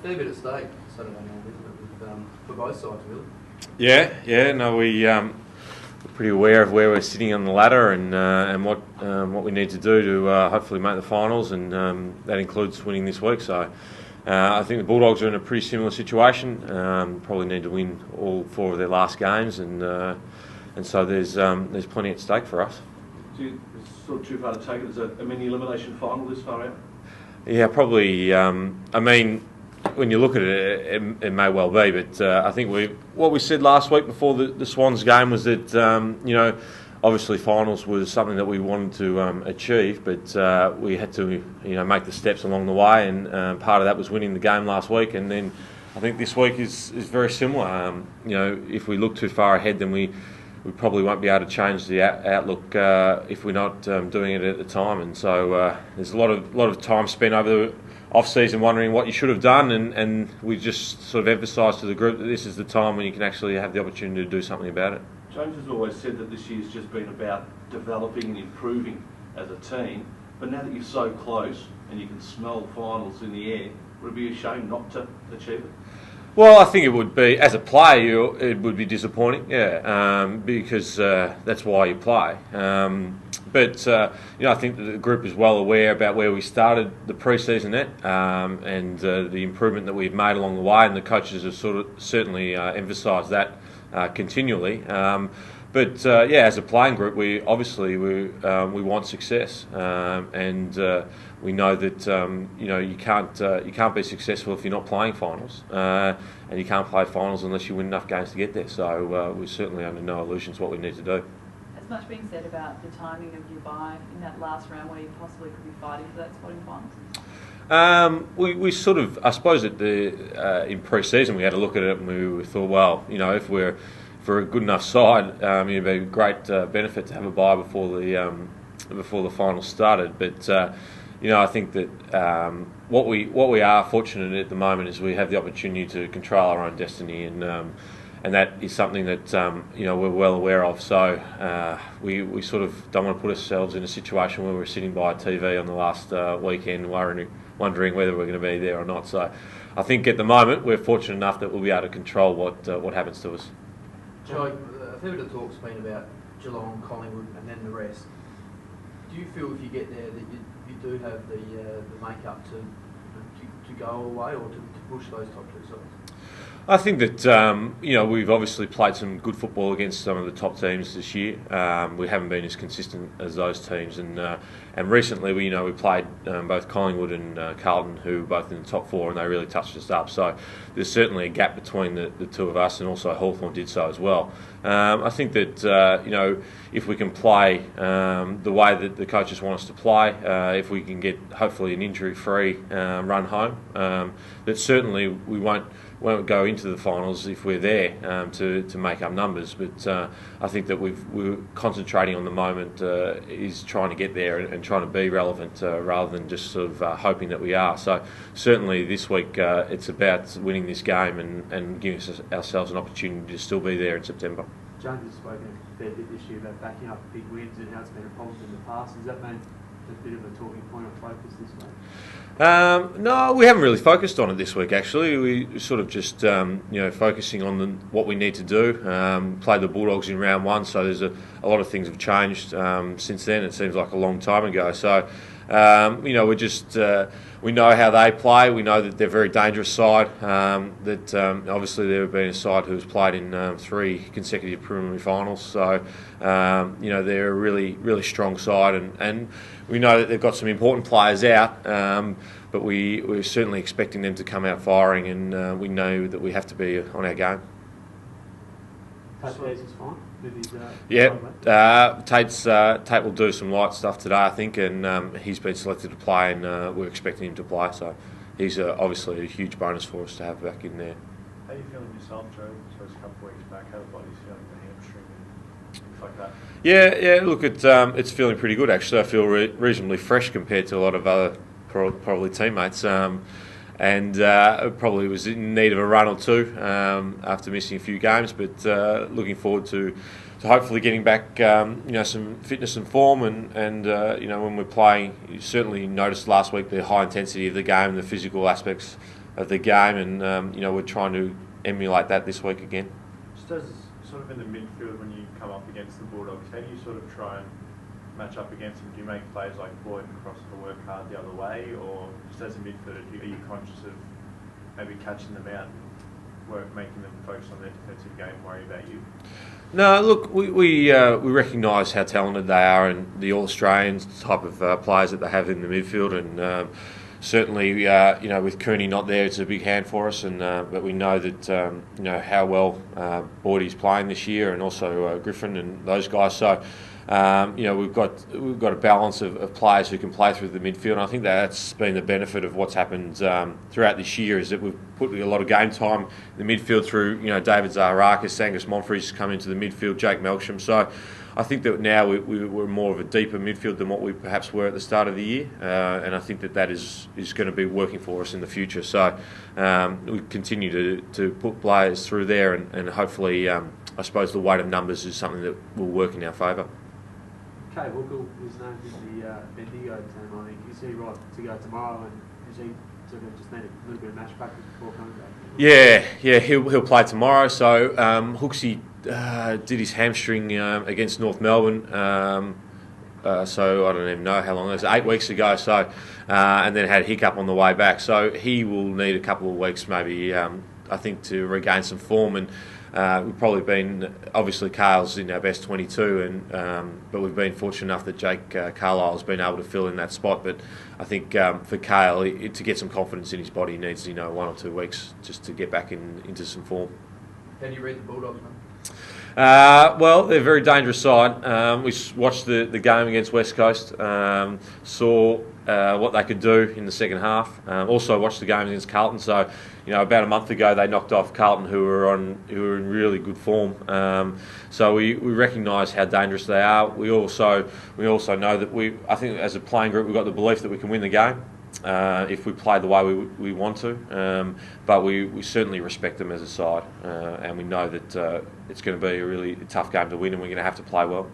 fair bit at stake Saturday night, isn't it, for both sides, really? Yeah. No, we're pretty aware of where we're sitting on the ladder and what we need to do to hopefully make the finals, and that includes winning this week. So I think the Bulldogs are in a pretty similar situation. Probably need to win all 4 of their last games, and so there's plenty at stake for us. It's sort of too far to take it as a mini elimination final this far out? Yeah, probably. I mean, when you look at it, it may well be, but I think what we said last week before the Swans game was that obviously finals was something that we wanted to achieve, but we had to make the steps along the way, and part of that was winning the game last week, and then I think this week is very similar. If we look too far ahead, then we probably won't be able to change the outlook if we're not doing it at the time, and so there's a lot of time spent over the off-season wondering what you should have done, and we just sort of emphasised to the group that this is the time when you can actually have the opportunity to do something about it. James has always said that this year's just been about developing and improving as a team, but now that you're so close and you can smell finals in the air, would it be a shame not to achieve it? Well, I think it would be, as a player, it would be disappointing, because that's why you play. But I think that the group is well aware about where we started the pre-season at, and the improvement that we've made along the way, and the coaches have certainly emphasised that continually. But as a playing group, we want success, and we know that you can't be successful if you're not playing finals, and you can't play finals unless you win enough games to get there. So we're certainly under no illusions what we need to do. Has much been said about the timing of your bye in that last round where you possibly could be fighting for that spot in finals? We sort of, I suppose, in pre-season we had a look at it and we thought, well, if we're for a good enough side, it'd be a great benefit to have a bye before the finals started. But I think that what we are fortunate at the moment is we have the opportunity to control our own destiny, and that is something that we're well aware of. So we sort of don't want to put ourselves in a situation where we're sitting by a TV on the last weekend wondering whether we're going to be there or not. So I think at the moment we're fortunate enough that we'll be able to control what happens to us. Joe, a fair bit of talk's been about Geelong, Collingwood, and then the rest. Do you feel if you get there that you do have the make-up to go away or to push those top 2 sides? I think that we've obviously played some good football against some of the top teams this year. We haven't been as consistent as those teams, and recently we played both Collingwood and Carlton, who were both in the top 4, and they really touched us up. So there's certainly a gap between the two of us, and also Hawthorn did so as well. I think that if we can play the way that the coaches want us to play, if we can get hopefully an injury-free run home, that certainly we won't go into the finals if we're there to make up numbers. But I think that we're concentrating on the moment is trying to get there and trying to be relevant rather than just sort of hoping that we are. So certainly this week it's about winning this game and giving ourselves an opportunity to still be there in September. James has spoken a fair bit this year about backing up big wins and how it's been a problem in the past. Has that been a bit of a talking point of focus this week? No, we haven't really focused on it this week, actually. We sort of just, focusing on what we need to do. Played the Bulldogs in round 1, so there's a lot of things have changed since then. It seems like a long time ago. So, we're just, we know how they play. We know that they're a very dangerous side. Obviously they've been a side who's played in 3 consecutive preliminary finals. So, they're a really, really strong side, and we know that they've got some important players out, but we're certainly expecting them to come out firing, and we know that we have to be on our game. Tate is fine. Tate will do some light stuff today, I think, and he's been selected to play, and we're expecting him to play. So he's obviously a huge bonus for us to have back in there. How are you feeling yourself, Joe? So it's a couple of weeks back. How the body's feeling, the hamstring and things like that? Yeah. Look, it's feeling pretty good actually. I feel reasonably fresh compared to a lot of other probably teammates. And probably was in need of a run or two after missing a few games, but looking forward to hopefully getting back some fitness and form, and when we're playing, you certainly noticed last week the high intensity of the game and the physical aspects the game, and we're trying to emulate that this week again. Just as sort of in the midfield, when you come up against the Bulldogs, how do you sort of try and match up against them? Do you make players like Boyd and Cross to work hard the other way, or just as a midfielder, are you conscious of maybe catching them out and making them focus on their defensive game and worry about you? No, look, we recognise how talented they are and the All-Australian type of players that they have in the midfield, and certainly, with Cooney not there, it's a big hand for us. And but we know that how well Boydie's playing this year, and also Griffin and those guys. So we've got a balance of players who can play through the midfield. And I think that's been the benefit of what's happened throughout this year, is that we've put a lot of game time in the midfield through David Zaharakis, Angus Monfrey's come into the midfield, Jake Melksham. So I think that now we're more of a deeper midfield than what we perhaps were at the start of the year, and I think that is going to be working for us in the future. So we continue to put players through there, and hopefully, I suppose the weight of numbers is something that will work in our favour. Okay, Hooker was named in the Bendigo team, I think. Is he right to go tomorrow, and is he sort of just need a little bit of match practice before coming back? Yeah, he'll play tomorrow. So Hooksy did his hamstring against North Melbourne. So I don't even know how long it was, 8 weeks ago. So and then had a hiccup on the way back. So he will need a couple of weeks, maybe I think, to regain some form. And we've probably been, obviously Kale's in our best 22, but we've been fortunate enough that Jake Carlisle's been able to fill in that spot. But I think for Kale, to get some confidence in his body, he needs 1 or 2 weeks just to get back into some form. How do you read the Bulldogs, man? Well, they're a very dangerous side. We watched the game against West Coast, saw what they could do in the second half. Also watched the game against Carlton. So, about a month ago they knocked off Carlton, who were in really good form. So we recognise how dangerous they are. We also know that I think as a playing group we've got the belief that we can win the game if we play the way we want to. But we certainly respect them as a side, and we know that it's going to be a really tough game to win, and we're going to have to play well.